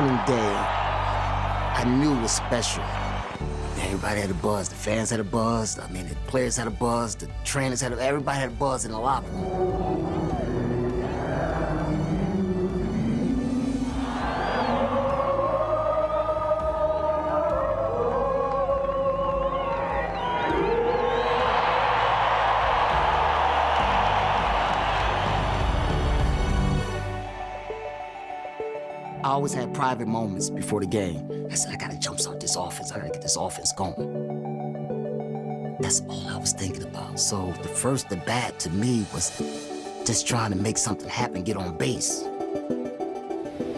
opening day, I knew it was special. Everybody had a buzz. The fans had a buzz. I mean, the players had a buzz. The trainers had everybody had a buzz in the locker room. I always had private moments before the game. I said, I gotta jumpstart this offense. I gotta get this offense going. That's all I was thinking about. So the first at bat to me was just trying to make something happen, get on base.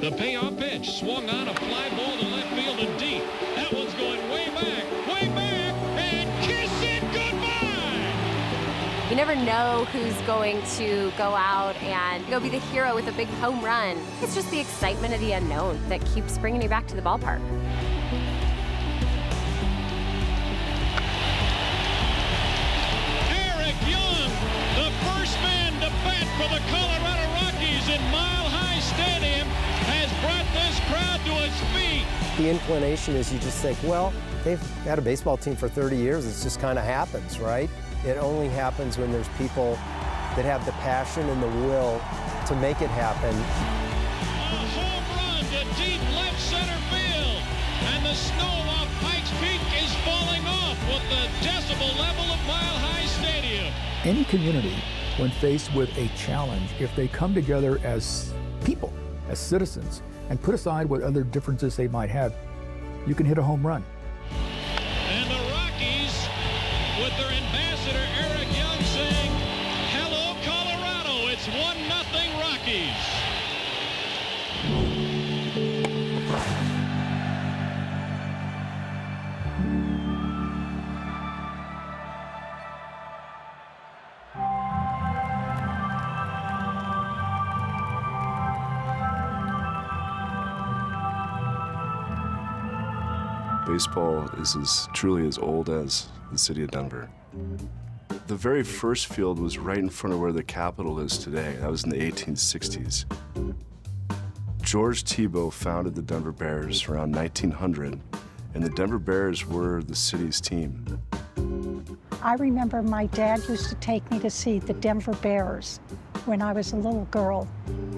The payoff pitch swung on, a fly ball to left field and deep. That one's going way back, and kiss it goodbye! You never know who's going to go out and go be the hero with a big home run. It's just the excitement of the unknown that keeps bringing you back to the ballpark. Eric Young, the first man to bat for the Colorado Rockies in Mile High Stadium, has brought this crowd to its feet. The inclination is you just think, well, they've had a baseball team for 30 years. It just kind of happens, right? It only happens when there's people that have the passion and the will to make it happen. A home run to deep left center field, and the snow off Pikes Peak is falling off with the decibel level of Mile High Stadium. Any community, when faced with a challenge, if they come together as people, as citizens, and put aside what other differences they might have, you can hit a home run. And the Rockies, with their ambassador Eric Young saying, "Hello, Colorado, it's 1-0 Rockies." Baseball is truly as old as the city of Denver. The very first field was right in front of where the Capitol is today. That was in the 1860s. George Tebow founded the Denver Bears around 1900, and the Denver Bears were the city's team. I remember my dad used to take me to see the Denver Bears when I was a little girl,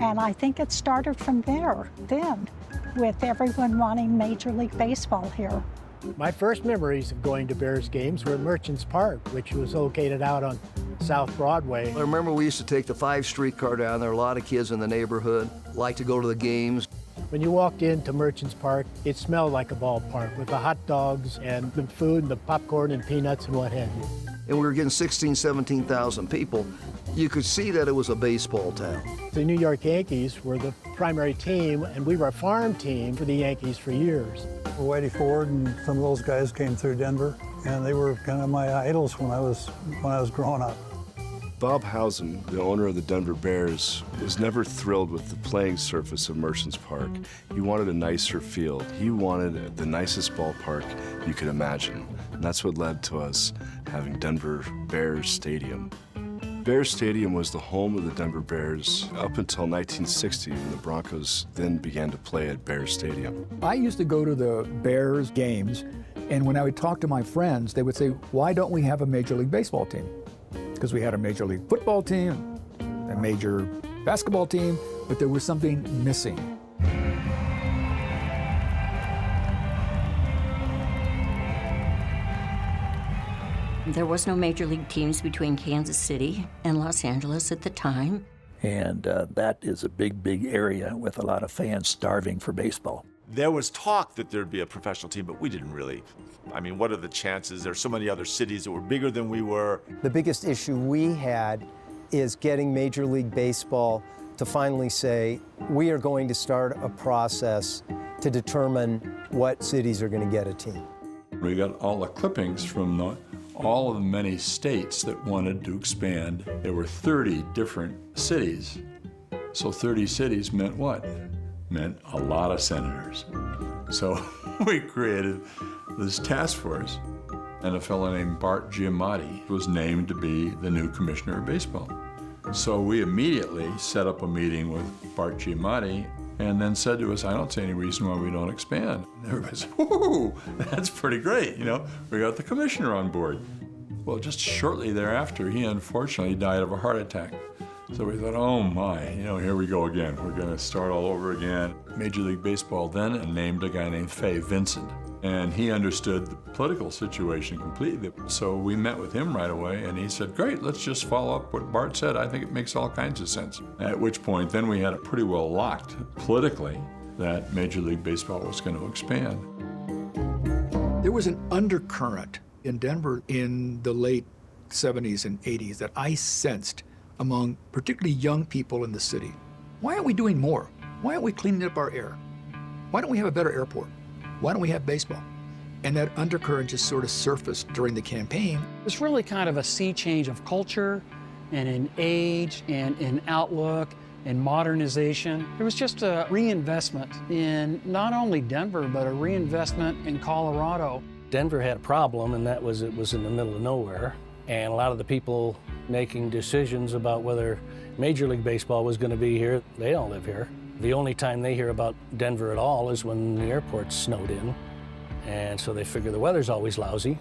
and I think it started from there then, with everyone wanting Major League Baseball here. My first memories of going to Bears games were at Merchants Park, which was located out on South Broadway. I remember we used to take the 5 streetcar down there. A lot of kids in the neighborhood liked to go to the games. When you walked into Merchants Park, it smelled like a ballpark with the hot dogs and the food and the popcorn and peanuts and what have you. And we were getting 16,000, 17,000 people. You could see that it was a baseball town. The New York Yankees were the primary team, and we were a farm team for the Yankees for years. Whitey Ford and some of those guys came through Denver, and they were kind of my idols when I was growing up. Bob Housen, the owner of the Denver Bears, was never thrilled with the playing surface of Merchants Park. He wanted a nicer field. He wanted the nicest ballpark you could imagine. And that's what led to us having Denver Bears Stadium. Bears Stadium was the home of the Denver Bears up until 1960, when the Broncos then began to play at Bears Stadium. I used to go to the Bears games, and when I would talk to my friends, they would say, why don't we have a Major League Baseball team? Because we had a Major League Football team, a Major Basketball team, but there was something missing. There was no major league teams between Kansas City and Los Angeles at the time. And that is a big, big area with a lot of fans starving for baseball. There was talk that there'd be a professional team, but we didn't really. I mean, what are the chances? There's so many other cities that were bigger than we were. The biggest issue we had is getting Major League Baseball to finally say, we are going to start a process to determine what cities are going to get a team. We got all the clippings from all of the many states that wanted to expand. There were 30 different cities. So 30 cities meant what? Meant a lot of senators. So we created this task force, and a fellow named Bart Giamatti was named to be the new commissioner of baseball. So we immediately set up a meeting with Bart Giamatti and then said to us, I don't see any reason why we don't expand. And everybody said, whoo, that's pretty great, you know, we got the commissioner on board. Well, just shortly thereafter, he unfortunately died of a heart attack. So we thought, oh my, you know, here we go again. We're gonna start all over again. Major League Baseball then named a guy named Fay Vincent. And he understood the political situation completely. So we met with him right away, and he said, great, let's just follow up what Bart said. I think it makes all kinds of sense. At which point, then we had it pretty well locked politically that Major League Baseball was going to expand. There was an undercurrent in Denver in the late 70s and 80s that I sensed among particularly young people in the city. Why aren't we doing more? Why aren't we cleaning up our air? Why don't we have a better airport? Why don't we have baseball? And that undercurrent just sort of surfaced during the campaign. It's really kind of a sea change of culture and in age and in outlook and modernization. It was just a reinvestment in not only Denver, but a reinvestment in Colorado. Denver had a problem, and that was it was in the middle of nowhere. And a lot of the people making decisions about whether Major League Baseball was going to be here, they don't live here. The only time they hear about Denver at all is when the airport's snowed in. And so they figure the weather's always lousy.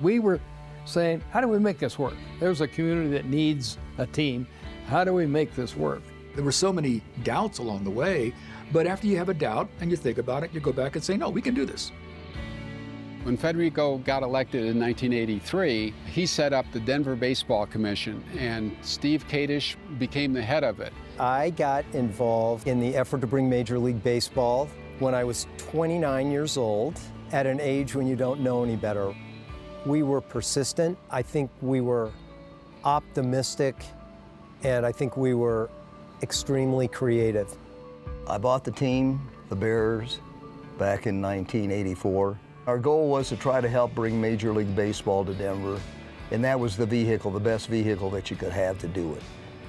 We were saying, how do we make this work? There's a community that needs a team. How do we make this work? There were so many doubts along the way, but after you have a doubt and you think about it, you go back and say, no, we can do this. When Federico got elected in 1983, he set up the Denver Baseball Commission, and Steve Kadish became the head of it. I got involved in the effort to bring Major League Baseball when I was 29 years old, at an age when you don't know any better. We were persistent. I think we were optimistic, and I think we were extremely creative. I bought the team, the Bears, back in 1984. Our goal was to try to help bring Major League Baseball to Denver, and that was the vehicle, the best vehicle that you could have to do it.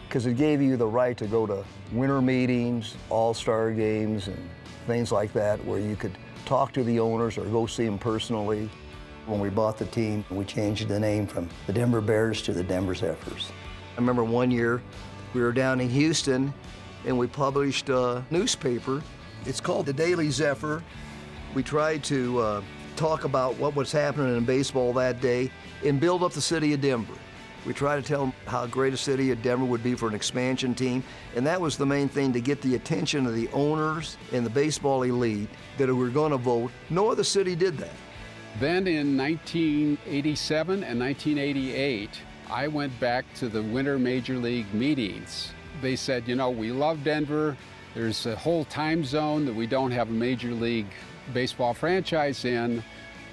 Because it gave you the right to go to winter meetings, all-star games, and things like that, where you could talk to the owners or go see them personally. When we bought the team, we changed the name from the Denver Bears to the Denver Zephyrs. I remember one year we were down in Houston and we published a newspaper. It's called the Daily Zephyr. We tried to talk about what was happening in baseball that day and build up the city of Denver. We tried to tell them how great a city of Denver would be for an expansion team, and that was the main thing, to get the attention of the owners and the baseball elite that were going to vote. No other city did that. Then in 1987 and 1988, I went back to the winter Major League meetings. They said, you know, we love Denver. There's a whole time zone that we don't have a Major League Baseball franchise in,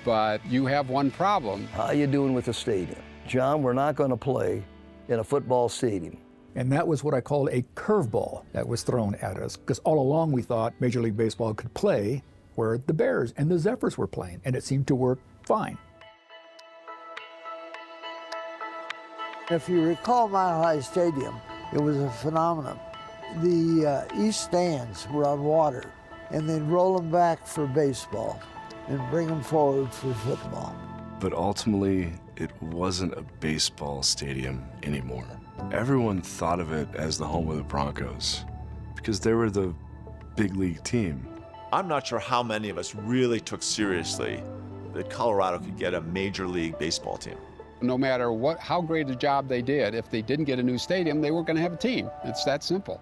but you have one problem. How you doing with the stadium? John, we're not going to play in a football stadium. And that was what I called a curveball that was thrown at us, because all along we thought Major League Baseball could play where the Bears and the Zephyrs were playing, and it seemed to work fine. If you recall Mile High Stadium, it was a phenomenon. The east stands were on water, and they'd roll them back for baseball and bring them forward for football. But ultimately, it wasn't a baseball stadium anymore. Everyone thought of it as the home of the Broncos because they were the big league team. I'm not sure how many of us really took seriously that Colorado could get a Major League Baseball team. No matter how great a job they did, if they didn't get a new stadium, they weren't going to have a team. It's that simple.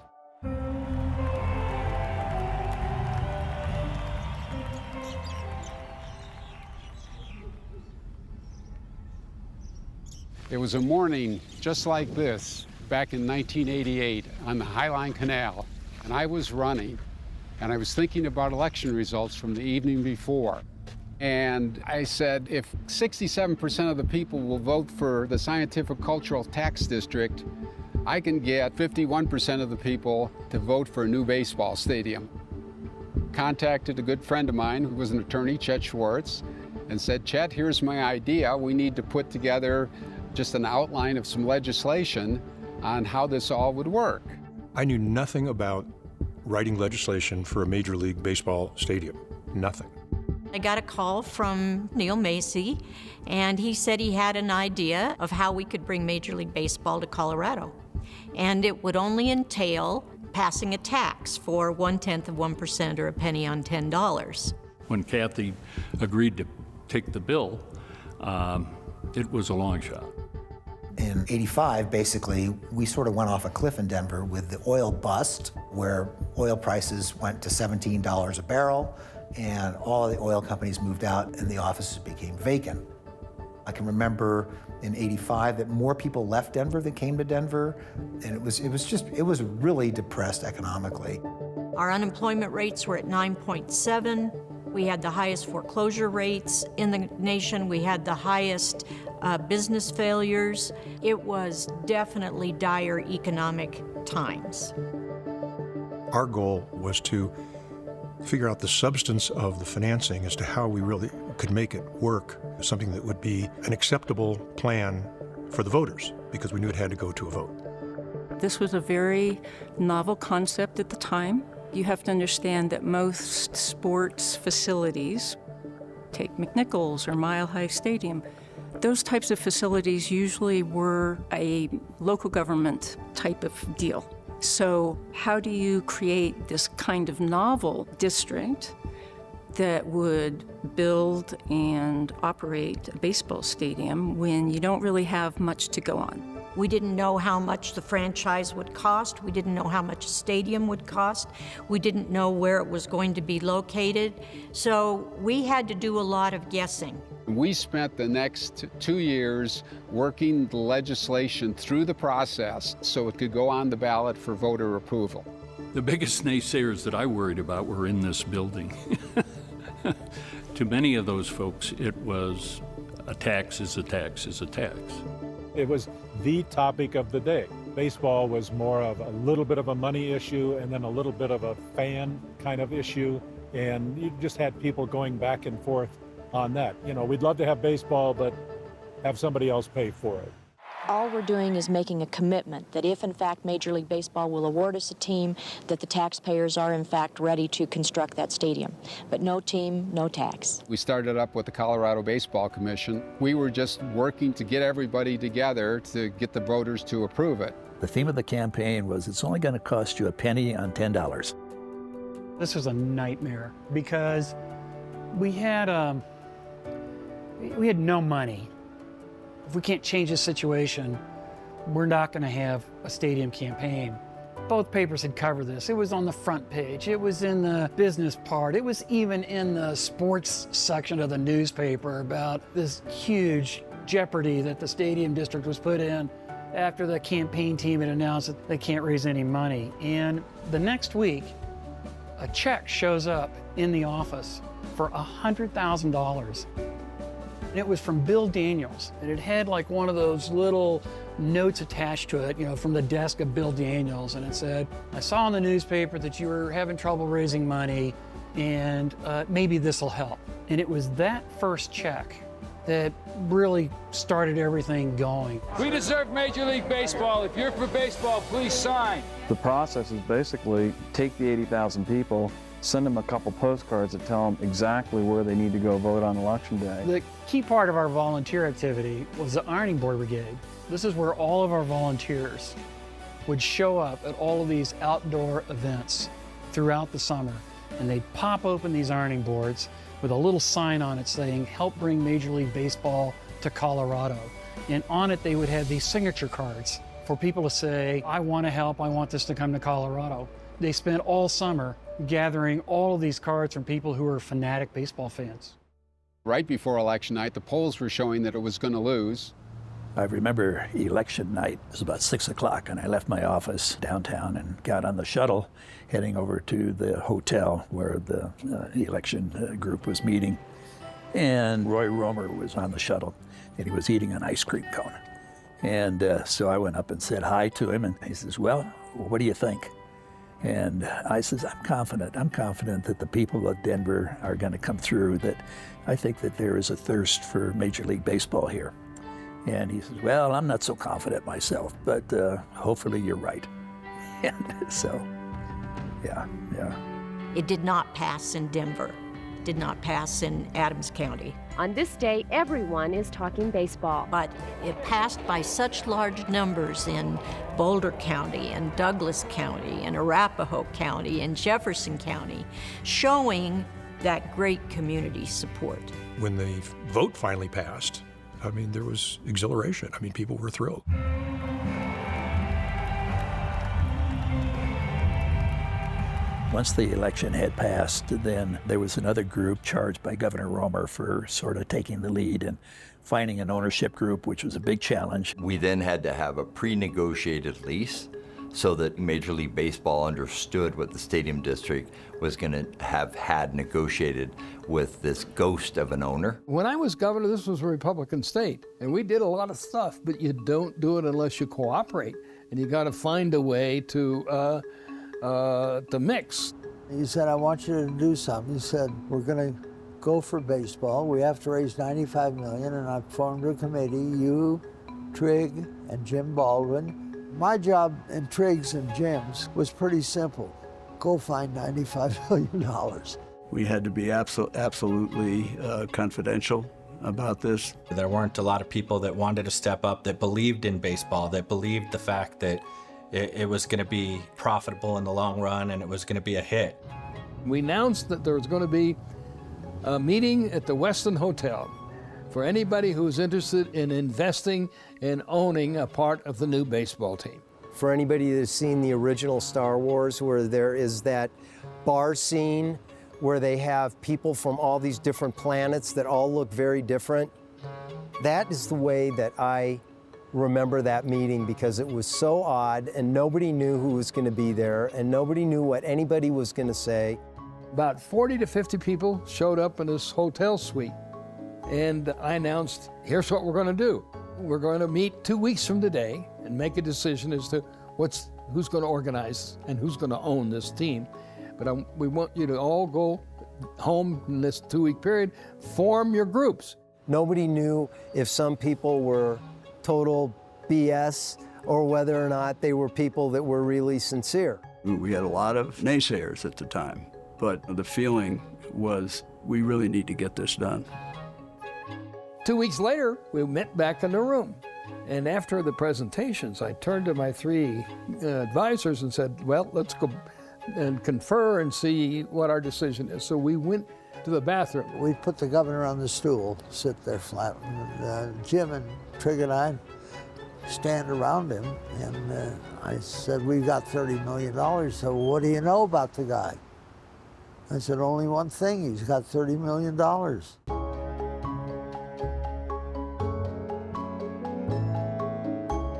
It was a morning just like this back in 1988 on the Highline Canal, and I was running, and I was thinking about election results from the evening before. And I said, if 67% of the people will vote for the Scientific Cultural Tax District, I can get 51% of the people to vote for a new baseball stadium. Contacted a good friend of mine who was an attorney, Chet Schwartz, and said, Chet, here's my idea. We need to put together just an outline of some legislation on how this all would work. I knew nothing about writing legislation for a Major League Baseball stadium, nothing. I got a call from Neil Macy, and he said he had an idea of how we could bring Major League Baseball to Colorado. And it would only entail passing a tax for 0.1% or a penny on $10. When Kathy agreed to take the bill, it was a long shot. In '85, basically, we sort of went off a cliff in Denver with the oil bust, where oil prices went to $17 a barrel, and all the oil companies moved out and the offices became vacant. I can remember in '85 that more people left Denver than came to Denver, and it was really depressed economically. Our unemployment rates were at 9.7. We had the highest foreclosure rates in the nation. We had the highest business failures. It was definitely dire economic times. Our goal was to figure out the substance of the financing as to how we really could make it work, something that would be an acceptable plan for the voters, because we knew it had to go to a vote. This was a very novel concept at the time. You have to understand that most sports facilities, take McNichols or Mile High Stadium, those types of facilities usually were a local government type of deal. So how do you create this kind of novel district that would build and operate a baseball stadium when you don't really have much to go on? We didn't know how much the franchise would cost. We didn't know how much a stadium would cost. We didn't know where it was going to be located. So we had to do a lot of guessing. We spent the next 2 years working the legislation through the process so it could go on the ballot for voter approval. The biggest naysayers that I worried about were in this building. To many of those folks, it was a tax is a tax is a tax. It was the topic of the day. Baseball was more of a little bit of a money issue and then a little bit of a fan kind of issue. And you just had people going back and forth on that. You know, we'd love to have baseball, but have somebody else pay for it. All we're doing is making a commitment that if, in fact, Major League Baseball will award us a team, that the taxpayers are, in fact, ready to construct that stadium. But no team, no tax. We started up with the Colorado Baseball Commission. We were just working to get everybody together to get the voters to approve it. The theme of the campaign was, it's only going to cost you a penny on $10. This was a nightmare because we had no money. If we can't change the situation, we're not going to have a stadium campaign. Both papers had covered this. It was on the front page. It was in the business part. It was even in the sports section of the newspaper about this huge jeopardy that the stadium district was put in after the campaign team had announced that they can't raise any money. And the next week, a check shows up in the office for $100,000. And it was from Bill Daniels, and it had like one of those little notes attached to it, you know, from the desk of Bill Daniels, and it said, I saw in the newspaper that you were having trouble raising money, and maybe this will help. And it was that first check that really started everything going. We deserve Major League Baseball. If you're for baseball, please sign. The process is basically take the 80,000 people, send them a couple postcards that tell them exactly where they need to go vote on Election Day. The key part of our volunteer activity was the Ironing Board Brigade. This is where all of our volunteers would show up at all of these outdoor events throughout the summer, and they'd pop open these ironing boards with a little sign on it saying, help bring Major League Baseball to Colorado. And on it they would have these signature cards for people to say, I want to help, I want this to come to Colorado. They spent all summer gathering all of these cards from people who are fanatic baseball fans. Right before election night, the polls were showing that it was going to lose. I remember election night, it was about 6 o'clock, and I left my office downtown and got on the shuttle heading over to the hotel where the election group was meeting. And Roy Romer was on the shuttle, and he was eating an ice cream cone. And so I went up and said hi to him, and he says, well, what do you think? And I says, I'm confident that the people of Denver are going to come through, that I think that there is a thirst for Major League Baseball here. And he says, well, I'm not so confident myself, but hopefully you're right. And so, yeah. It did not pass in Denver, did not pass in Adams County. On this day, everyone is talking baseball. But it passed by such large numbers in Boulder County and Douglas County and Arapahoe County and Jefferson County, showing that great community support. When the vote finally passed, I mean, there was exhilaration. I mean, people were thrilled. Once the election had passed, then there was another group charged by Governor Romer for sort of taking the lead and finding an ownership group, which was a big challenge. We then had to have a pre-negotiated lease so that Major League Baseball understood what the stadium district was going to have had negotiated with this ghost of an owner. When I was governor, this was a Republican state, and we did a lot of stuff, but you don't do it unless you cooperate, and you got to find a way to mix. He said, I want you to do something. He said, we're going to go for baseball. We have to raise $95 million, and I formed a committee, you, Trigg, and Jim Baldwin. My job in Trigg's and Jim's was pretty simple. Go find $95 million. We had to be absolutely confidential about this. There weren't a lot of people that wanted to step up, that believed in baseball, that believed the fact that it was going to be profitable in the long run and it was going to be a hit. We announced that there was going to be a meeting at the Westin Hotel for anybody who's interested in investing and owning a part of the new baseball team. For anybody that's seen the original Star Wars, where there is that bar scene where they have people from all these different planets that all look very different, that is the way that I remember that meeting, because it was so odd and nobody knew who was going to be there and nobody knew what anybody was going to say. About 40 to 50 people showed up in this hotel suite, and I announced, here's what we're going to do. We're going to meet 2 weeks from today and make a decision as to who's going to organize and who's going to own this team. But we want you to all go home in this 2-week period, form your groups. Nobody knew if some people were total BS or whether or not they were people that were really sincere. We had a lot of naysayers at the time, but the feeling was we really need to get this done. 2 weeks later, we met back in the room. And after the presentations, I turned to my 3 advisors and said, well, let's go and confer and see what our decision is. So we went to the bathroom. We put the governor on the stool, sit there flat. And, Jim and Trigg and I stand around him, and I said, we've got $30 million, so what do you know about the guy? I said, only one thing, he's got $30 million.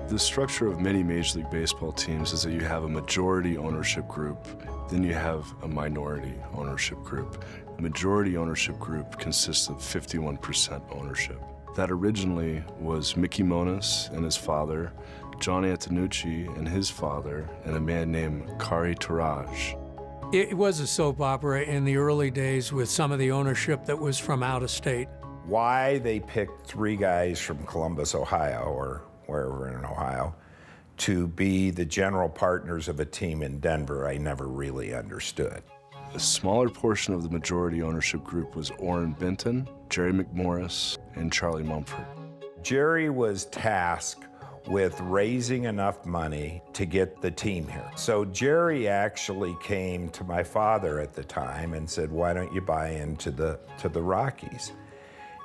The structure of many Major League Baseball teams is that you have a majority ownership group, then you have a minority ownership group. The majority ownership group consists of 51% ownership. That originally was Mickey Monas and his father, John Antonucci and his father, and a man named Kari Taraj. It was a soap opera in the early days with some of the ownership that was from out of state. Why they picked 3 guys from Columbus, Ohio, or wherever in Ohio, to be the general partners of a team in Denver, I never really understood. A smaller portion of the majority ownership group was Orrin Benton, Jerry McMorris, and Charlie Mumford. Jerry was tasked with raising enough money to get the team here. So Jerry actually came to my father at the time and said, why don't you buy into the Rockies?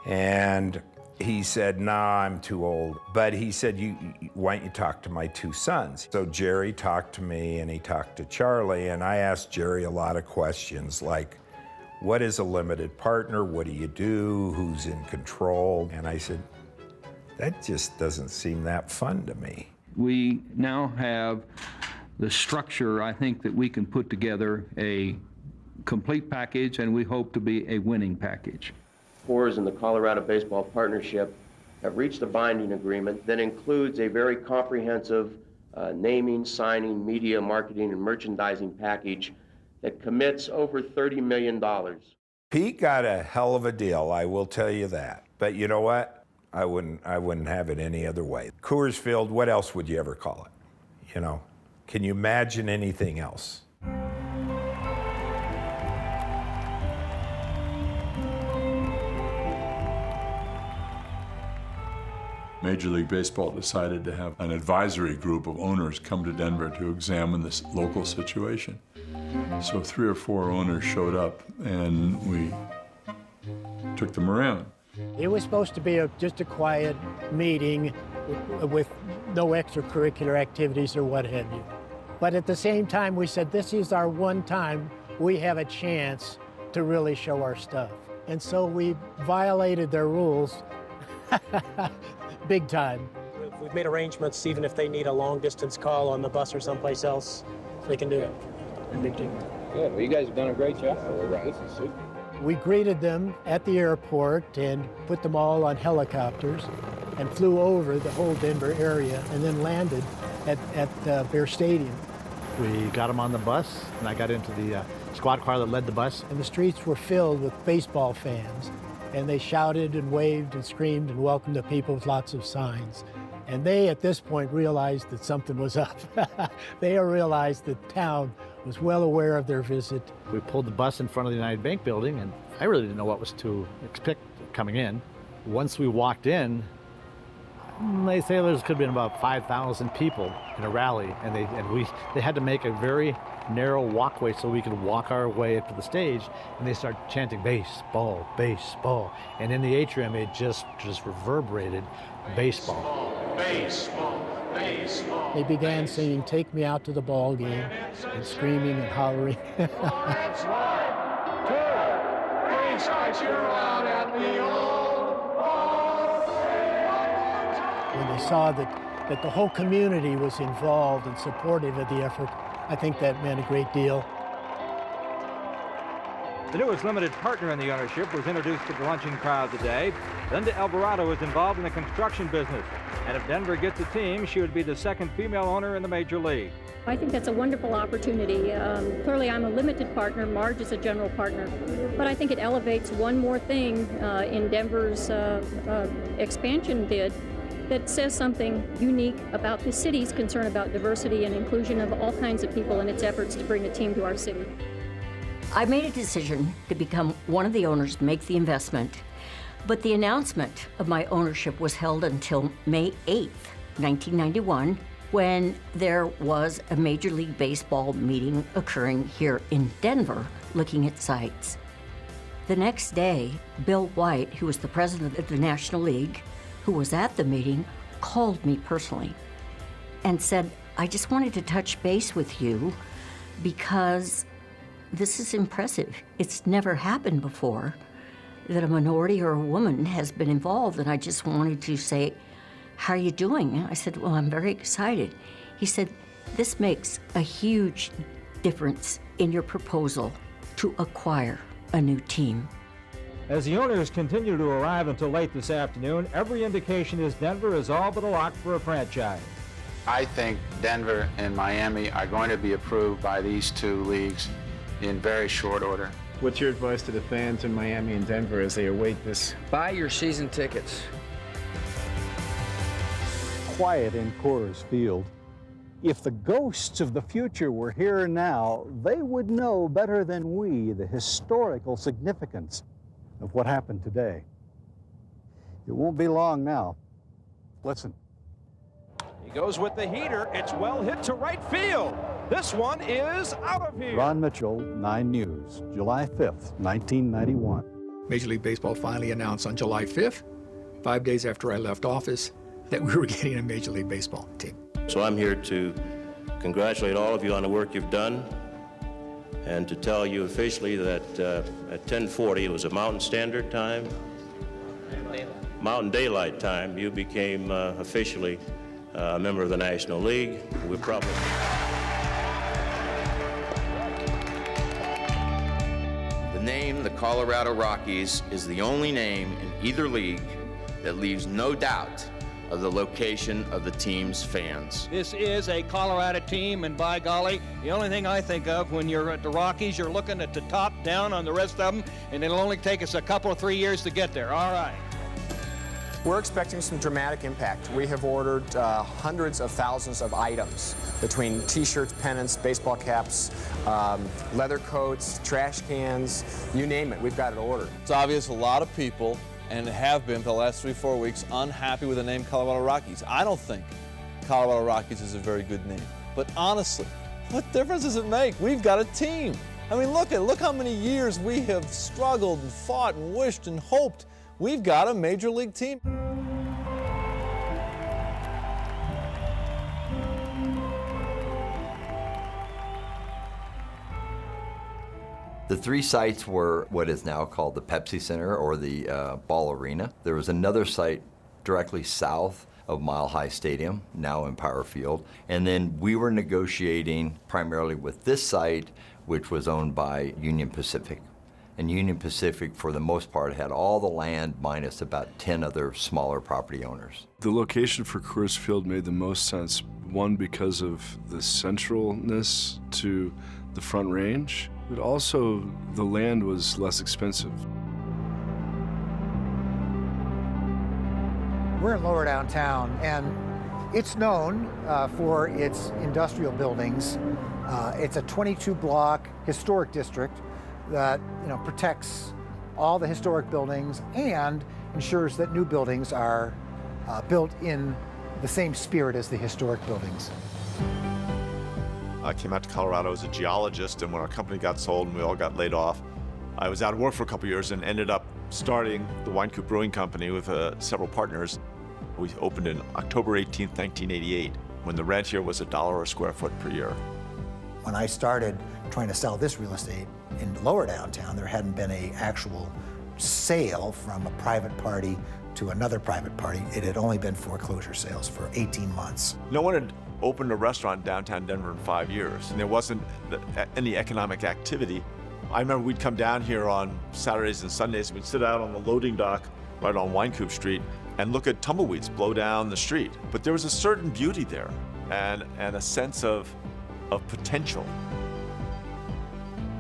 And he said, nah, I'm too old. But he said, why don't you talk to my 2 sons? So Jerry talked to me and he talked to Charlie, and I asked Jerry a lot of questions like, what is a limited partner? What do you do? Who's in control? And I said, that just doesn't seem that fun to me. We now have the structure, I think, that we can put together a complete package, and we hope to be a winning package. Coors and the Colorado Baseball Partnership have reached a binding agreement that includes a very comprehensive naming, signing, media, marketing, and merchandising package that commits over $30 million. Pete got a hell of a deal, I will tell you that. But you know what? I wouldn't have it any other way. Coors Field, what else would you ever call it? You know, can you imagine anything else? Major League Baseball decided to have an advisory group of owners come to Denver to examine this local situation. So 3 or 4 owners showed up, and we took them around. It was supposed to be just a quiet meeting with no extracurricular activities or what have you. But at the same time, we said, this is our one time we have a chance to really show our stuff. And so we violated their rules big time. We've made arrangements, even if they need a long distance call on the bus or someplace else, they can do it. Big deal. Good. Well, you guys have done a great job. This is super. We greeted them at the airport and put them all on helicopters and flew over the whole Denver area and then landed at Bear Stadium. We got them on the bus, and I got into the squad car that led the bus. And the streets were filled with baseball fans, and they shouted and waved and screamed and welcomed the people with lots of signs. And they, at this point, realized that something was up. They realized that town was well aware of their visit. We pulled the bus in front of the United Bank building, and I really didn't know what was to expect coming in. Once we walked in, they say there could have been about 5,000 people in a rally, and they had to make a very narrow walkway so we could walk our way up to the stage, and they started chanting baseball, baseball, and in the atrium it just reverberated baseball. Baseball, baseball. They began singing "Take Me Out to the Ball Game" and screaming and hollering. That's 1, 2, 3, start your out at the old ball. When they saw that the whole community was involved and supportive of the effort, I think that meant a great deal. The newest limited partner in the ownership was introduced to the luncheon crowd today. Linda Alvarado is involved in the construction business, and if Denver gets a team, she would be the second female owner in the major league. I think that's a wonderful opportunity. Clearly, I'm a limited partner. Marge is a general partner. But I think it elevates one more thing in Denver's expansion bid that says something unique about the city's concern about diversity and inclusion of all kinds of people in its efforts to bring a team to our city. I made a decision to become one of the owners to make the investment, but the announcement of my ownership was held until May 8th, 1991, when there was a Major League Baseball meeting occurring here in Denver, looking at sites. The next day, Bill White, who was the president of the National League, who was at the meeting, called me personally and said, I just wanted to touch base with you because this is impressive. It's never happened before that a minority or a woman has been involved, and I just wanted to say, how are you doing? I said, well, I'm very excited. He said, this makes a huge difference in your proposal to acquire a new team. As the owners continue to arrive until late this afternoon, every indication is Denver is all but a lock for a franchise. I think Denver and Miami are going to be approved by these two leagues in very short order. What's your advice to the fans in Miami and Denver as they await this? Buy your season tickets. Quiet in Coors Field. If the ghosts of the future were here now, they would know better than we the historical significance of what happened today. It won't be long now. Listen. He goes with the heater. It's well hit to right field. This one is out of here. Ron Mitchell, 9 News, July 5th, 1991. Major League Baseball finally announced on July 5th, 5 days after I left office, that we were getting a Major League Baseball team. So I'm here to congratulate all of you on the work you've done and to tell you officially that at 10:40, it was a Mountain Standard Time, Mountain Daylight Time, you became officially a member of the National League. We're probably... The name, the Colorado Rockies, is the only name in either league that leaves no doubt of the location of the team's fans. This is a Colorado team, and by golly, the only thing I think of when you're at the Rockies, you're looking at the top down on the rest of them, and it'll only take us a couple of 3 years to get there. All right. We're expecting some dramatic impact. We have ordered hundreds of thousands of items between t-shirts, pennants, baseball caps, leather coats, trash cans, you name it, we've got it ordered. It's obvious a lot of people and have been for the last 3-4 weeks unhappy with the name Colorado Rockies. I don't think Colorado Rockies is a very good name. But honestly, what difference does it make? We've got a team. I mean, look how many years we have struggled and fought and wished and hoped. We've got a major league team. The 3 sites were what is now called the Pepsi Center or the Ball Arena. There was another site directly south of Mile High Stadium, now Empire Field. And then we were negotiating primarily with this site, which was owned by Union Pacific. And Union Pacific, for the most part, had all the land minus about 10 other smaller property owners. The location for Coors Field made the most sense, one, because of the centralness to the Front Range, but also the land was less expensive. We're in lower downtown, and it's known for its industrial buildings. It's a 22-block historic district that protects all the historic buildings and ensures that new buildings are built in the same spirit as the historic buildings. I came out to Colorado as a geologist, and when our company got sold and we all got laid off, I was out of work for a couple years and ended up starting the Wine Coop Brewing Company with several partners. We opened in October 18th, 1988, when the rent here was $1 a square foot per year. When I started trying to sell this real estate in lower downtown, there hadn't been an actual sale from a private party to another private party. It had only been foreclosure sales for 18 months. No one had opened a restaurant in downtown Denver in 5 years, and there wasn't any economic activity. I remember we'd come down here on Saturdays and Sundays, and we'd sit out on the loading dock right on Wine Coop Street and look at tumbleweeds blow down the street. But there was a certain beauty there and a sense of potential.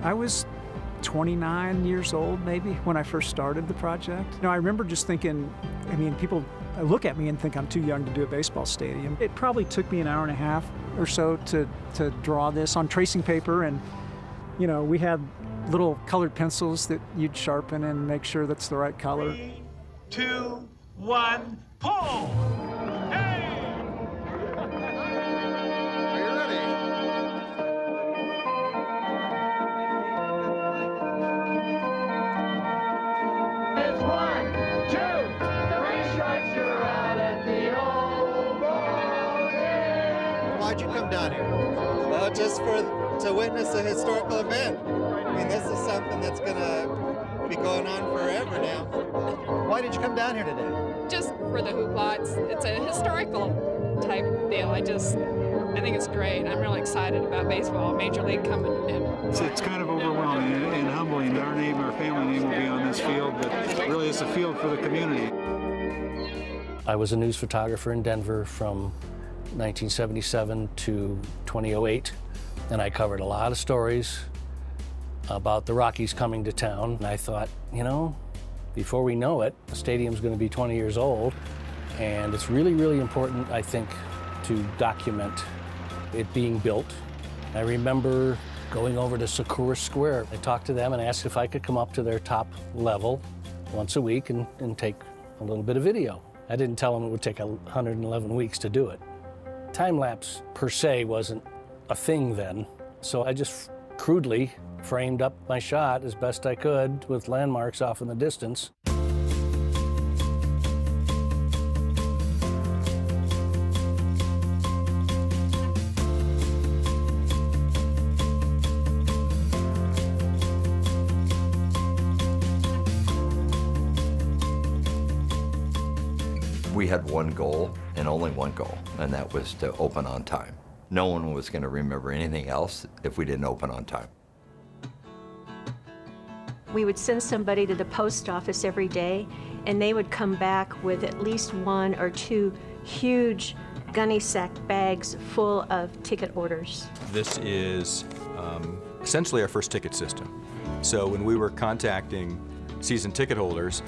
I was 29 years old maybe when I first started the project. I remember just thinking, people look at me and think I'm too young to do a baseball stadium. It probably took me an hour and a half or so to draw this on tracing paper, and we had little colored pencils that you'd sharpen and make sure that's the right color. 3, 2, 1, pull! Why'd you come down here? Well, just to witness a historical event. This is something that's gonna be going on forever now. Why did you come down here today? Just for the hoopla. It's a historical type deal. I think it's great. I'm really excited about baseball, Major League coming in. It's kind of overwhelming and humbling that our family name will be on this field, but really it's a field for the community. I was a news photographer in Denver from 1977 to 2008, and I covered a lot of stories about the Rockies coming to town. And I thought, before we know it, the stadium's going to be 20 years old, and it's really, really important, I think, to document it being built. I remember going over to Coors Square. I talked to them and asked if I could come up to their top level once a week and take a little bit of video. I didn't tell them it would take 111 weeks to do it. Time-lapse per se wasn't a thing then, so I just crudely framed up my shot as best I could with landmarks off in the distance. We had one goal and only one goal, and that was to open on time. No one was going to remember anything else if we didn't open on time. We would send somebody to the post office every day, and they would come back with at least 1 or 2 huge gunny sack bags full of ticket orders. This is essentially our first ticket system. So when we were contacting season ticket holders,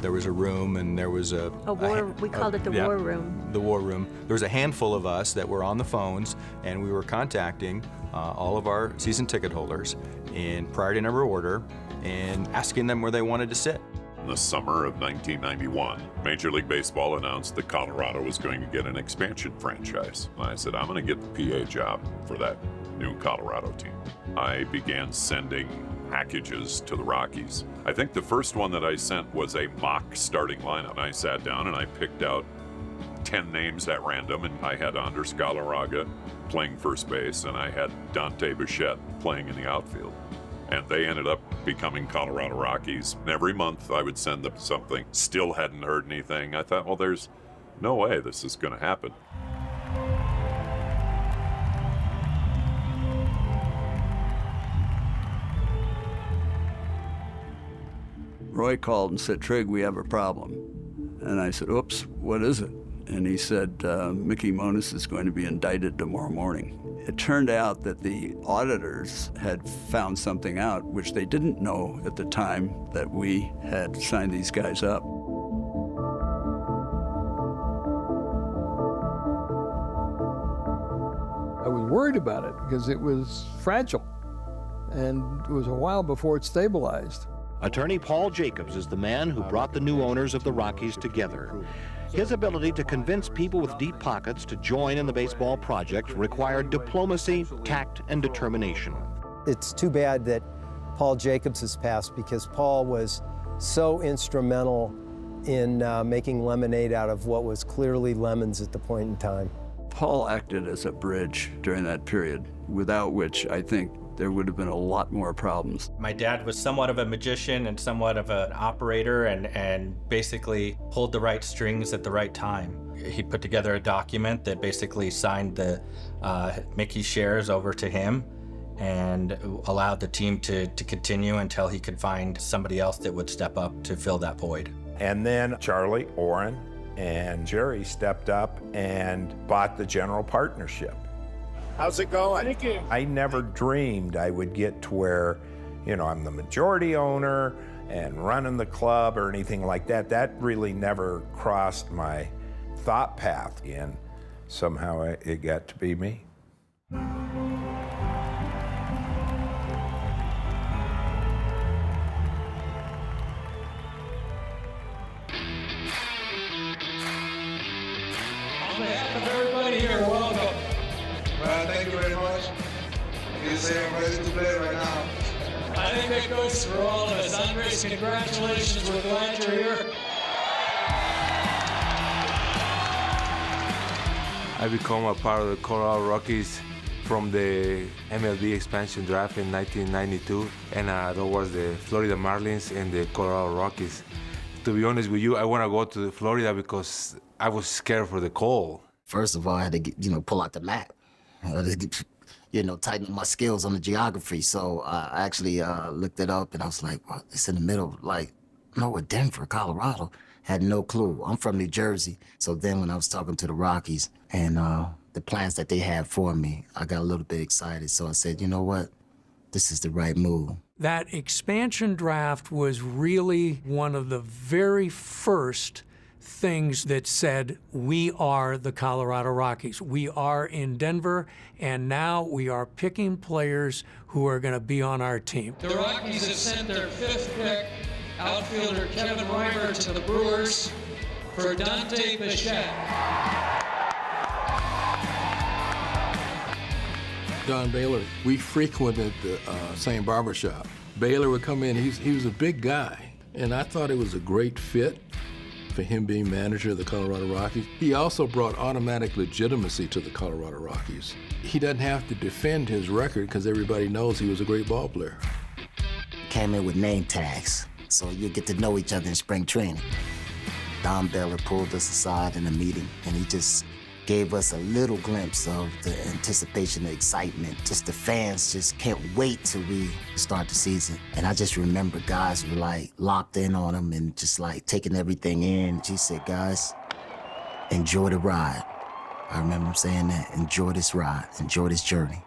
there was a room and there was we called it the war room. The war room. There was a handful of us that were on the phones, and we were contacting all of our season ticket holders in priority number order and asking them where they wanted to sit. In the summer of 1991, Major League Baseball announced that Colorado was going to get an expansion franchise. I said, I'm going to get the PA job for that new Colorado team. I began sending packages to the Rockies. I think the first one that I sent was a mock starting lineup. I sat down and I picked out 10 names at random, and I had Anders Galarraga playing first base, and I had Dante Bichette playing in the outfield. And they ended up becoming Colorado Rockies. And every month I would send them something. Still hadn't heard anything. I thought, well, there's no way this is going to happen. Roy called and said, Trig, we have a problem. And I said, oops, what is it? And he said, Mickey Moniz is going to be indicted tomorrow morning. It turned out that the auditors had found something out, which they didn't know at the time, that we had signed these guys up. I was worried about it because it was fragile, and it was a while before it stabilized. Attorney Paul Jacobs is the man who brought the new owners of the Rockies together. His ability to convince people with deep pockets to join in the baseball project required diplomacy, tact, and determination. It's too bad that Paul Jacobs has passed, because Paul was so instrumental in making lemonade out of what was clearly lemons at the point in time. Paul acted as a bridge during that period, without which I think there would have been a lot more problems. My dad was somewhat of a magician and somewhat of an operator, and basically pulled the right strings at the right time. He put together a document that basically signed the Mickey shares over to him and allowed the team to continue until he could find somebody else that would step up to fill that void. And then Charlie, Orrin, and Jerry stepped up and bought the general partnership. How's it going? Thank you. I never dreamed I would get to where, you know, I'm the majority owner and running the club or anything like that. That really never crossed my thought path, and somehow it got to be me. On behalf of everybody here, welcome. Well, thank you very much. You say I'm ready to play right now. I think that goes for all of us. Andres, congratulations. We're glad you're here. I become a part of the Colorado Rockies from the MLB expansion draft in 1992, and that was the Florida Marlins and the Colorado Rockies. To be honest with you, I want to go to Florida because I was scared for the cold. First of all, I had to get, pull out the map. Tighten my skills on the geography. So I actually looked it up, and I was like, well, it's in the middle, nowhere, Denver, Colorado. Had no clue. I'm from New Jersey. So then when I was talking to the Rockies and the plans that they had for me, I got a little bit excited. So I said, you know what? This is the right move. That expansion draft was really one of the very first things that said, we are the Colorado Rockies. We are in Denver, and now we are picking players who are going to be on our team. The Rockies have sent their 5th pick, outfielder Kevin Reimer, to the Brewers for Dante Bichette. Don Baylor, we frequented the same barbershop. Baylor would come in, he was a big guy, and I thought it was a great fit for him being manager of the Colorado Rockies. He also brought automatic legitimacy to the Colorado Rockies. He doesn't have to defend his record because everybody knows he was a great ball player. Came in with name tags, so you get to know each other in spring training. Don Baylor pulled us aside in a meeting, and he just gave us a little glimpse of the anticipation, the excitement. Just the fans just can't wait till we start the season. And I just remember guys were locked in on him and just taking everything in. He said, guys, enjoy the ride. I remember him saying that, enjoy this ride, enjoy this journey.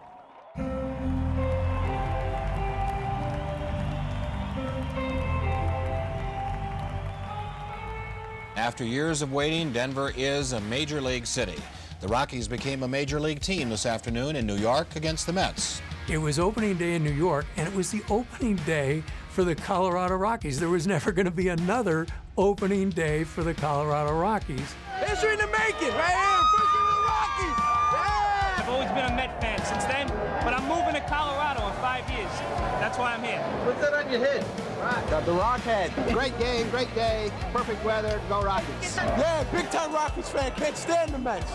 After years of waiting, Denver is a major league city. The Rockies became a major league team this afternoon in New York against the Mets. It was opening day in New York, and it was the opening day for the Colorado Rockies. There was never going to be another opening day for the Colorado Rockies. History in the making, right here, first year of the Rockies. Yeah! I've always been a Met fan since then, but I'm moving to Colorado in 5 years. That's why I'm here. What's that on your head? Got the rock head. Great game, great day, perfect weather, go Rockies. Yeah, big time Rockies fan, can't stand the Mets.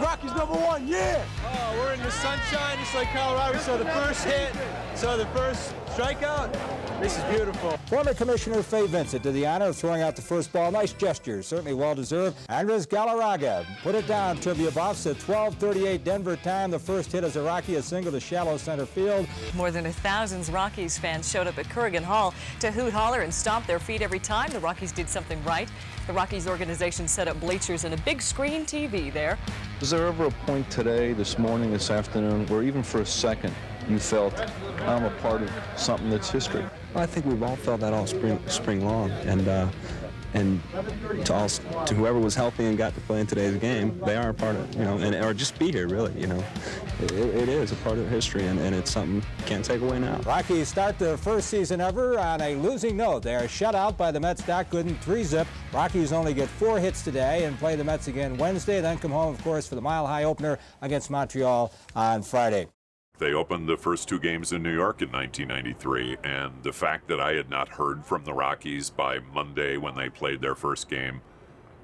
Rockies #1, yeah! Oh, we're in the sunshine, just like Colorado. We saw the first hit, saw the first strikeout. This is beautiful. Former Commissioner Fay Vincent did the honor of throwing out the first ball. Nice gesture, certainly well-deserved. Andres Galarraga put it down to the Buffs at 12:38 Denver time. The first hit as a Rocky, a single to shallow center field. More than 1,000 Rockies fans showed up at Corrigan Hall to hoot, holler, and stomp their feet every time the Rockies did something right. The Rockies organization set up bleachers and a big screen TV there. Was there ever a point today, this morning, this afternoon, where even for a second you felt, I'm a part of something that's history? Well, I think we've all felt that all spring long, and to whoever was healthy and got to play in today's game, they are a part of, or just be here, really, It is a part of history, and it's something you can't take away now. Rockies start their first season ever on a losing note. They are shut out by the Mets' Doc Gooden 3-zip. Rockies only get 4 hits today and play the Mets again Wednesday, then come home, of course, for the Mile High opener against Montreal on Friday. They opened the first 2 games in New York in 1993, and the fact that I had not heard from the Rockies by Monday when they played their first game,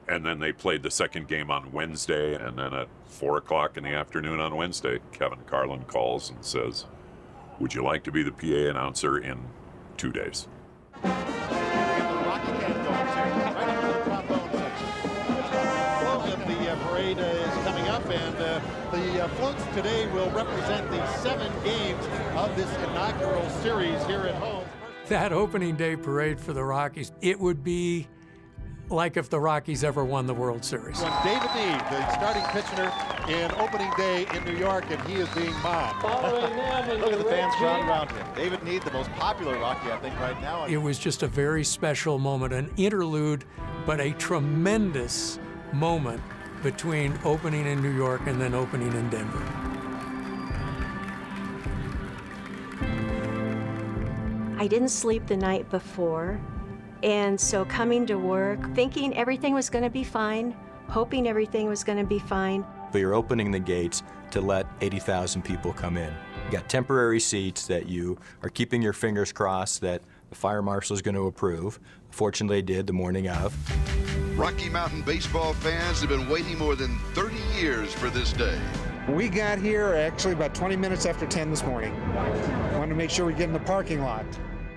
and then they played the second game on Wednesday, and then at 4 o'clock in the afternoon on Wednesday, Kevin Carlin calls and says, "Would you like to be the PA announcer in 2 days?" Parade is coming up, and the floats today will represent the 7 games of this inaugural series here at home. That opening day parade for the Rockies, it would be like if the Rockies ever won the World Series. When David Need, the starting pitcher in opening day in New York, and he is being mobbed. Look at the fans crowd around him. David Need, the most popular Rocky, I think, right now. It was just a very special moment, an interlude, but a tremendous moment between opening in New York and then opening in Denver. I didn't sleep the night before, and so coming to work, thinking everything was going to be fine, hoping everything was going to be fine. But you're opening the gates to let 80,000 people come in. You got temporary seats that you are keeping your fingers crossed that the fire marshal is going to approve. Fortunately, they did the morning of. Rocky Mountain baseball fans have been waiting more than 30 years for this day. We got here actually about 20 minutes after 10 this morning. Wanted to make sure we get in the parking lot.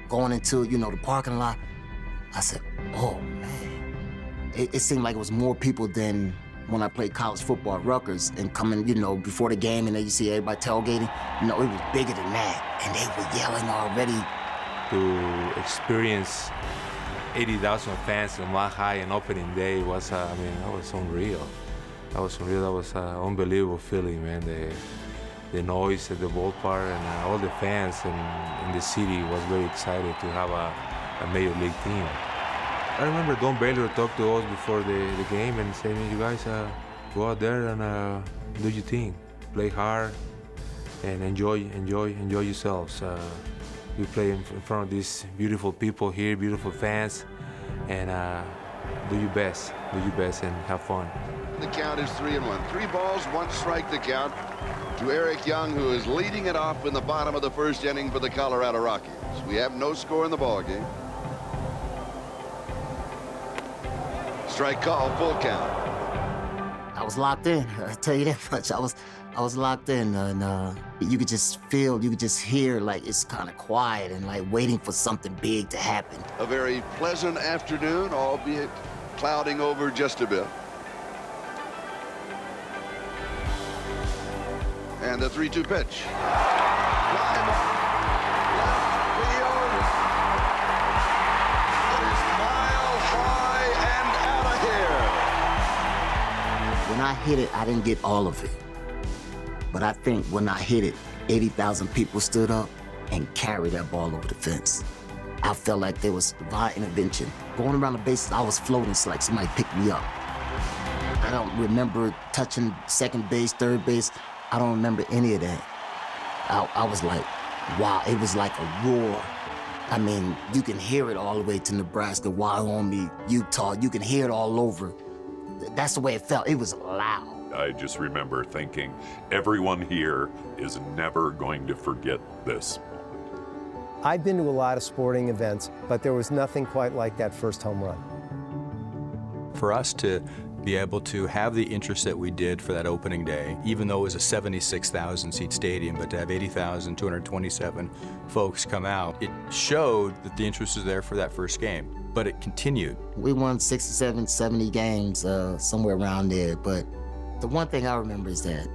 Going into, the parking lot, I said, oh, man. It seemed like it was more people than when I played college football at Rutgers and coming, before the game, and then you see everybody tailgating. It was bigger than that, and they were yelling already. To experience 80,000 fans in Mile High on opening day was, that was unreal. That was unreal. That was an unbelievable feeling, man. The noise at the ballpark and all the fans in the city was very excited to have a major league team. I remember Don Baylor talked to us before the game and said, "You guys go out there and do your thing, play hard, and enjoy yourselves." We play in front of these beautiful people here, beautiful fans, and do your best and have fun. The count is 3-1. 3 balls, 1 strike the count to Eric Young, who is leading it off in the bottom of the first inning for the Colorado Rockies. We have no score in the ball game. Strike call, full count. I was locked in, I tell you that much. I was locked in, and you could just feel, you could just hear, like, it's kind of quiet and like waiting for something big to happen. A very pleasant afternoon, albeit clouding over just a bit. And the 3-2 pitch. Fly ball. Left field. It is mile high and out of here. When I hit it, I didn't get all of it. But I think when I hit it, 80,000 people stood up and carried that ball over the fence. I felt like there was divine intervention. Going around the bases, I was floating, so like somebody picked me up. I don't remember touching second base, third base. I don't remember any of that. I was like, wow, it was like a roar. I mean, you can hear it all the way to Nebraska, Wyoming, Utah. You can hear it all over. That's the way it felt. It was loud. I just remember thinking, everyone here is never going to forget this moment. I've been to a lot of sporting events, but there was nothing quite like that first home run. For us to be able to have the interest that we did for that opening day, even though it was a 76,000 seat stadium, but to have 80,227 folks come out, it showed that the interest was there for that first game, but it continued. We won 67, 70 games, somewhere around there, but the one thing I remember is that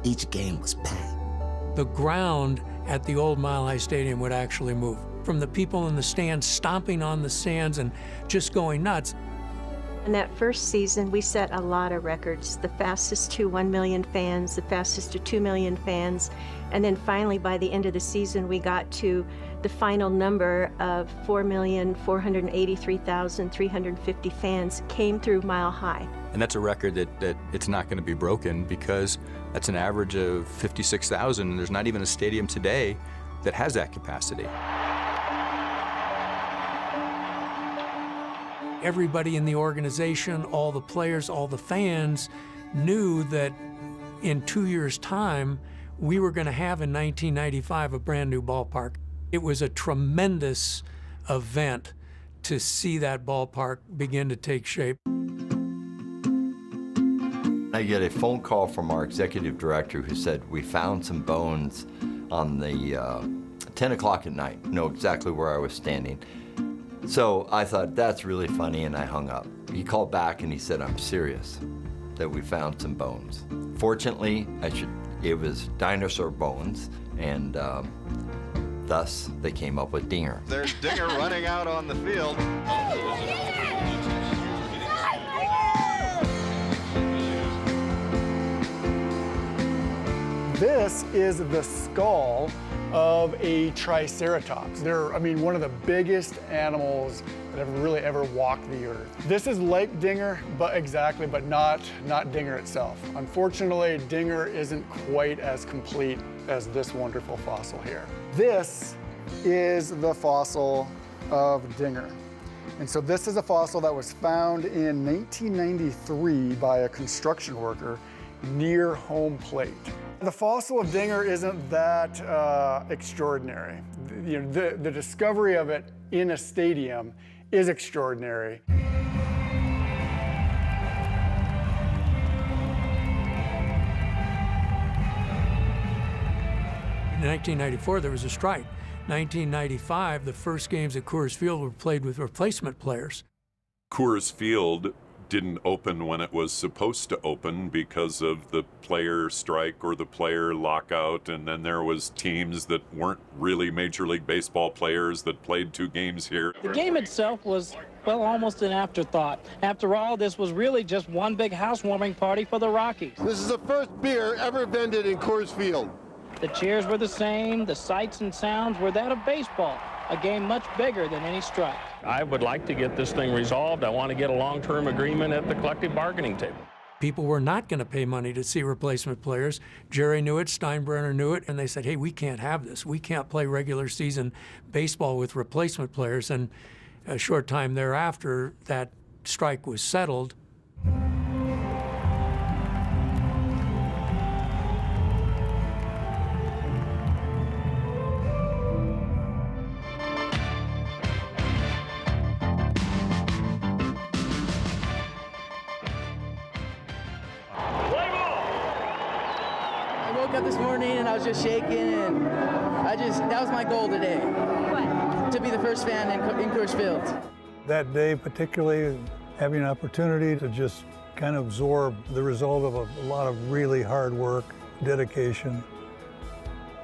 each game was packed. The ground at the old Mile High Stadium would actually move. From the people in the stands stomping on the sands and just going nuts. In that first season, we set a lot of records. The fastest to 1 million fans, the fastest to 2 million fans. And then finally, by the end of the season, we got to the final number of 4,483,350 fans came through Mile High. And that's a record that it's not going to be broken because that's an average of 56,000, and there's not even a stadium today that has that capacity. Everybody in the organization, all the players, all the fans knew that in 2 years' time, we were going to have in 1995 a brand new ballpark. It was a tremendous event to see that ballpark begin to take shape. I get a phone call from our executive director who said, we found some bones on the 10 o'clock at night, know exactly where I was standing. So I thought, that's really funny, and I hung up. He called back and he said, I'm serious, that we found some bones. Fortunately, it was dinosaur bones, and thus they came up with Dinger. There's Dinger running out on the field. This is the skull of a triceratops. They're, one of the biggest animals that have really ever walked the earth. This is like Dinger, but not Dinger itself. Unfortunately, Dinger isn't quite as complete as this wonderful fossil here. This is the fossil of Dinger. And so this is a fossil that was found in 1993 by a construction worker near home plate. The fossil of Dinger isn't that extraordinary. The discovery of it in a stadium is extraordinary. In 1994, there was a strike. 1995, the first games at Coors Field were played with replacement players. Coors Field didn't open when it was supposed to open because of the player strike or the player lockout, and then there was teams that weren't really Major League Baseball players that played 2 games here. The game itself was, well, almost an afterthought. After all, this was really just one big housewarming party for the Rockies. This is the first beer ever vended in Coors Field. The cheers were the same, the sights and sounds were that of baseball, a game much bigger than any strike. I would like to get this thing resolved. I want to get a long-term agreement at the collective bargaining table. People were not going to pay money to see replacement players. Jerry knew it, Steinbrenner knew it, and they said, hey, we can't have this. We can't play regular season baseball with replacement players. And a short time thereafter, that strike was settled. Up this morning and I was just shaking, and that was my goal today. What? To be the first fan in Coors Field. That day particularly, having an opportunity to just kind of absorb the result of a lot of really hard work, dedication,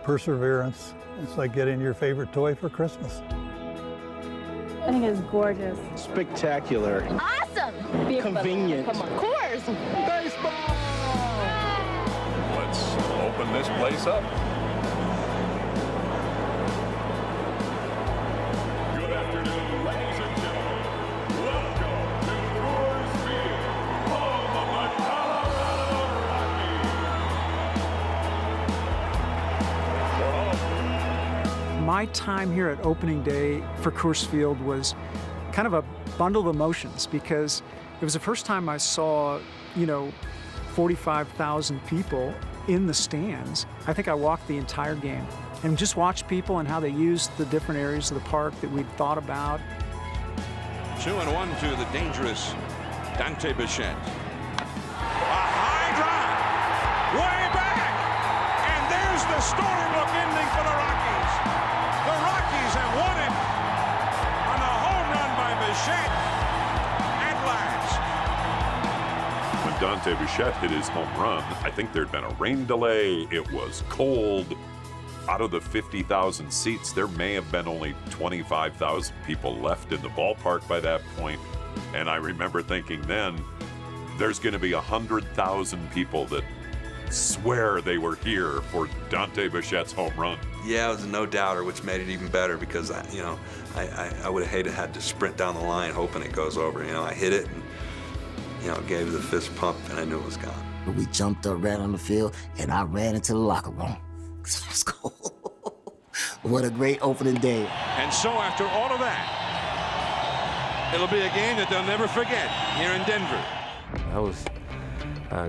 perseverance. It's like getting your favorite toy for Christmas. I think it's gorgeous. Spectacular. Awesome. Convenient. Come on. Coors. Baseball. Let's open this place up. Good afternoon, ladies and gentlemen. Welcome to Coors Field, home of the Colorado Rockies. My time here at opening day for Coors Field was kind of a bundle of emotions because it was the first time I saw, 45,000 people in the stands. I think I walked the entire game and just watched people and how they used the different areas of the park that we'd thought about. 2-1 to the dangerous Dante Bichette. A high drive, way back, and there's the storybook ending for the Rockies. The Rockies have won it on a home run by Bichette at last. When Dante Bichette hit his home run, I think there'd been a rain delay. It was cold. Out of the 50,000 seats, there may have been only 25,000 people left in the ballpark by that point. And I remember thinking then, there's going to be 100,000 people that swear they were here for Dante Bichette's home run. Yeah, it was a no-doubter, which made it even better because, I would have hated had to sprint down the line hoping it goes over. I hit it and, gave it the fist pump, and I knew it was gone. We jumped up, ran on the field, and I ran into the locker room. It was cool. What a great opening day. And so after all of that, it'll be a game that they'll never forget here in Denver. That was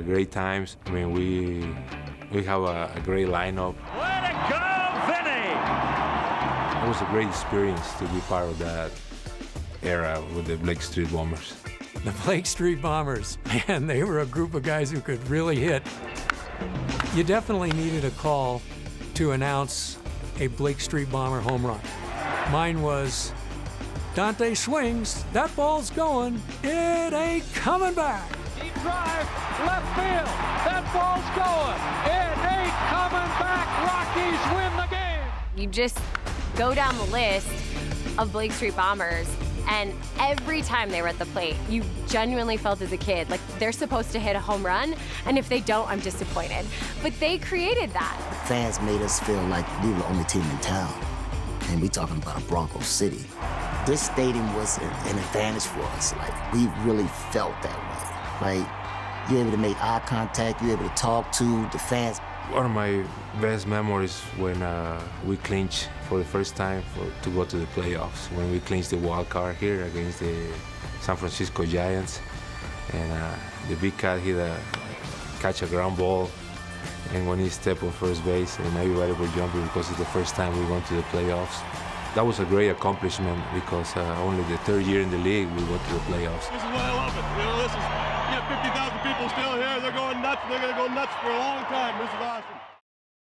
great times. I mean, we have a great lineup. Way to go, Vinny! It was a great experience to be part of that era with the Blake Street Bombers. The Blake Street Bombers, man, they were a group of guys who could really hit. You definitely needed a call to announce a Blake Street Bomber home run. Mine was, Dante swings, that ball's going, it ain't coming back. Deep drive, left field, that ball's going, it ain't coming back, Rockies win the game. You just go down the list of Blake Street Bombers, and every time they were at the plate, you genuinely felt as a kid like they're supposed to hit a home run, and if they don't, I'm disappointed. But they created that. The fans made us feel like we were the only team in town. And we talking about a Bronco City. This stadium was an advantage for us. Like, we really felt that way. Like, you're able to make eye contact, you're able to talk to the fans. One of my best memories when we clinched for the first time to go to the playoffs, when we clinched the wild card here against the San Francisco Giants. And the big cat catch a ground ball, and when he stepped on first base, and everybody were jumping because it's the first time we went to the playoffs. That was a great accomplishment because only the third year in the league we went to the playoffs. This is why I love it. This is, 50,000 people still here. They're going nuts. They're going to go nuts for a long time. This is awesome.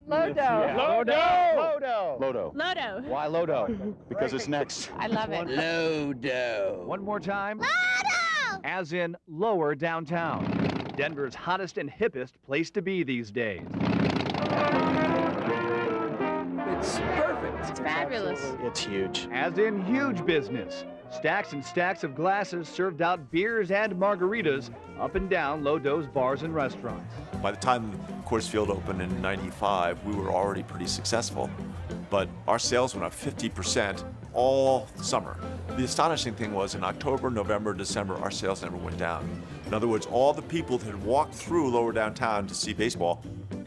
Lodo. Yeah. Lodo. Lodo. Lodo. Why Lodo? Because it's next. I love it. Lodo. One more time. Lodo! As in lower downtown. Denver's hottest and hippest place to be these days. It's perfect. It's fabulous. It's huge. As in huge business. Stacks and stacks of glasses served out beers and margaritas up and down Lodo's bars and restaurants. By the time Coors Field opened in '95, we were already pretty successful, but our sales went up 50% all summer. The astonishing thing was in October, November, December, our sales never went down. In other words, all the people that had walked through lower downtown to see baseball,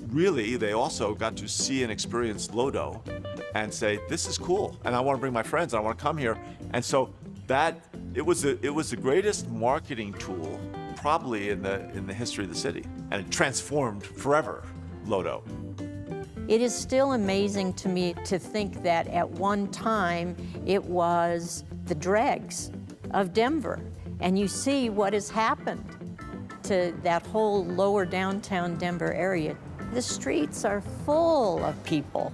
really, they also got to see and experience Lodo and say, this is cool, and I want to bring my friends, and I want to come here. And so it was the greatest marketing tool probably in the history of the city, and it transformed forever Lodo. It is still amazing to me to think that at one time it was the dregs of Denver, and you see what has happened to that whole lower downtown Denver area. The streets are full of people,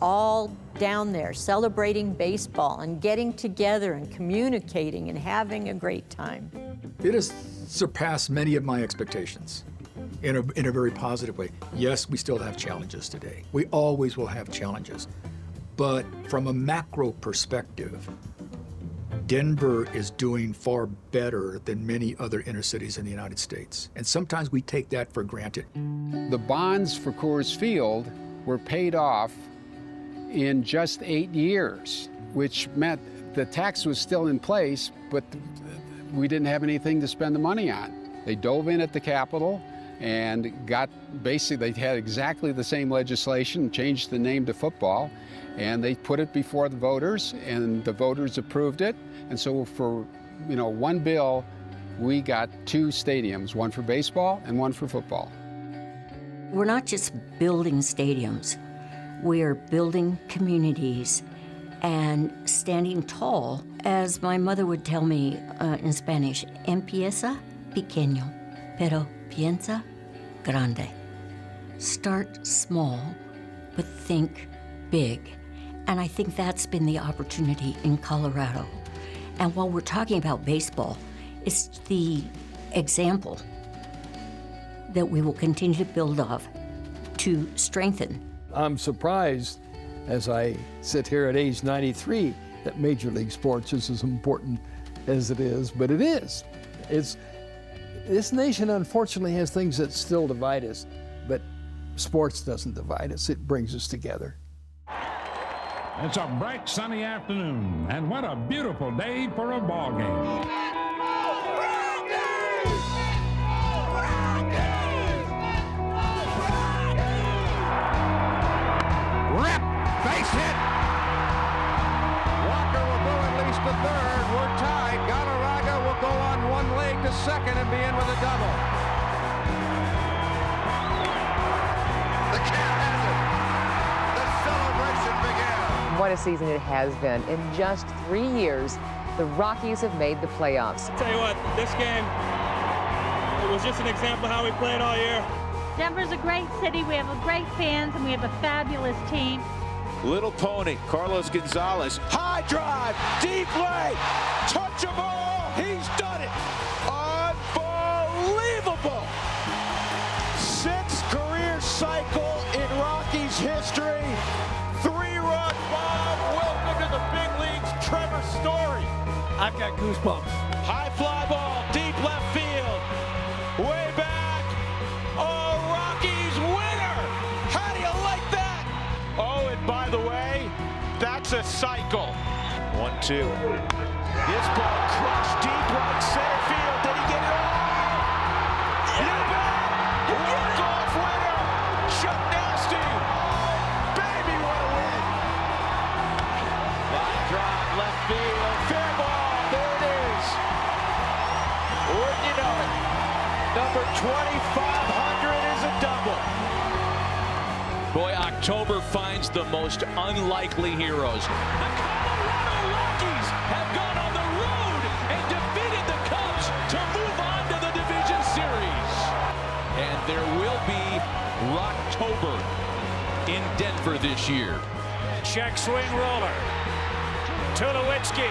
all down there celebrating baseball and getting together and communicating and having a great time. It has surpassed many of my expectations in a very positive way. Yes, we still have challenges today. We always will have challenges. But from a macro perspective, Denver is doing far better than many other inner cities in the United States. And sometimes we take that for granted. The bonds for Coors Field were paid off in just 8 years, which meant the tax was still in place, but we didn't have anything to spend the money on. They dove in at the Capitol, and basically they had exactly the same legislation, changed the name to football, and they put it before the voters, and the voters approved it. And so for one bill, we got 2 stadiums, one for baseball and one for football. We're not just building stadiums, we're building communities and standing tall. As my mother would tell me in Spanish, empieza pequeño, pero piensa grande. Start small, but think big. And I think that's been the opportunity in Colorado. And while we're talking about baseball, it's the example that we will continue to build off to strengthen. I'm surprised, as I sit here at age 93, that Major League Sports is as important as it is, but it is. This nation, unfortunately, has things that still divide us, but sports doesn't divide us, it brings us together. It's a bright, sunny afternoon, and what a beautiful day for a ball game. Rip, base hit. Walker will go at least to third. We're tied. Galarraga will go on one leg to second and be in with a double. The cat has it. The celebration began. What a season it has been. In just 3 years, the Rockies have made the playoffs. I'll tell you what, this game, it was just an example of how we played all year. Denver's a great city. We have great fans, and we have a fabulous team. Little pony, Carlos Gonzalez. High drive, deep right, touchable. He's done it. Unbelievable. 6th career cycle in Rockies history. 3-run bomb. Welcome to the big leagues, Trevor Story. I've got goosebumps. High fly ball, deep left field. Way back. Oh, Rockies winner. How do you like that? Oh, and by the way, that's a cycle. 1-2. This ball crushed deep right center field. Did he get it all? You bet. Walk-off winner. Chuck Nasty. Baby, what a win. Line drive, left field. Fair ball. There it is. Wouldn't you know it? Number 2,500 is a double. Boy, October finds the most unlikely heroes. The Colorado Rockies have gone on the road and defeated the Cubs to move on to the division series. And there will be Rocktober in Denver this year. Check swing roller. Tulowitzki.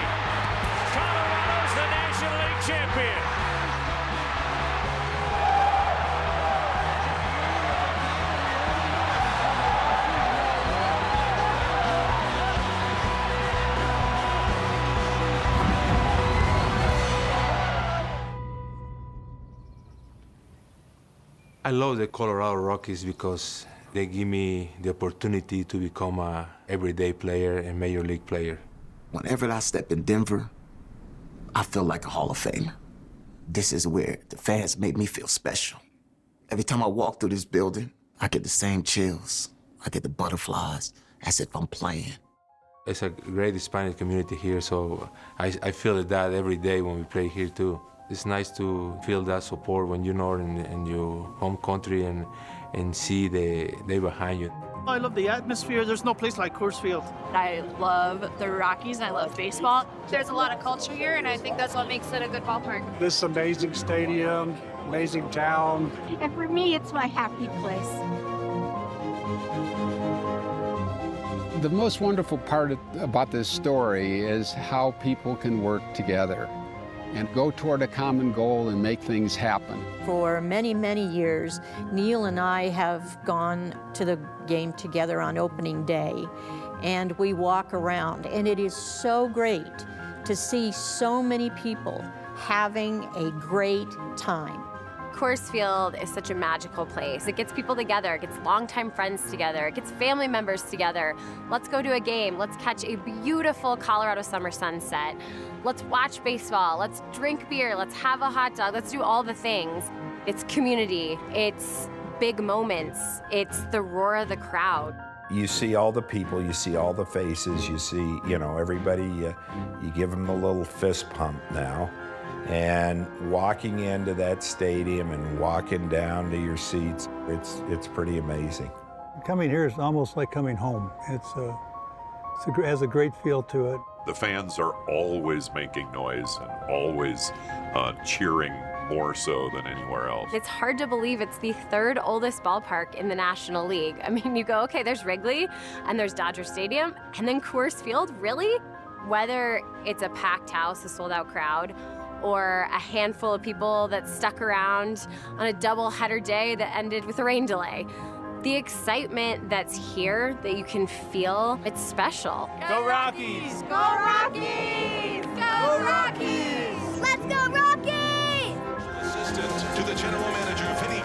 Colorado's the National League champion. I love the Colorado Rockies because they give me the opportunity to become a everyday player and major league player. Whenever I step in Denver, I feel like a Hall of Famer. This is where the fans make me feel special. Every time I walk through this building, I get the same chills. I get the butterflies as if I'm playing. It's a great Hispanic community here, so I feel that every day when we play here too. It's nice to feel that support when you're not in your home country and see they behind you. I love the atmosphere. There's no place like Coors Field. I love the Rockies and I love baseball. There's a lot of culture here, and I think that's what makes it a good ballpark. This amazing stadium, amazing town. And for me, it's my happy place. The most wonderful part about this story is how people can work together and go toward a common goal and make things happen. For many, many years, Neil and I have gone to the game together on opening day, and we walk around, and it is so great to see so many people having a great time. Coors Field is such a magical place. It gets people together, it gets longtime friends together, it gets family members together. Let's go to a game, let's catch a beautiful Colorado summer sunset. Let's watch baseball, let's drink beer, let's have a hot dog, let's do all the things. It's community, it's big moments, it's the roar of the crowd. You see all the people, you see all the faces, you see, everybody, you give them a little fist pump now. And walking into that stadium and walking down to your seats, it's pretty amazing. Coming here is almost like coming home. It has a great feel to it. The fans are always making noise and always cheering more so than anywhere else. It's hard to believe it's the third oldest ballpark in the National League. I mean, you go, okay, there's Wrigley, and there's Dodger Stadium, and then Coors Field, really? Whether it's a packed house, a sold-out crowd, or a handful of people that stuck around on a double-header day that ended with a rain delay. The excitement that's here that you can feel, it's special. Go Rockies! Go Rockies! Go Rockies! Let's go Rockies! Assistant to the general manager, Vinny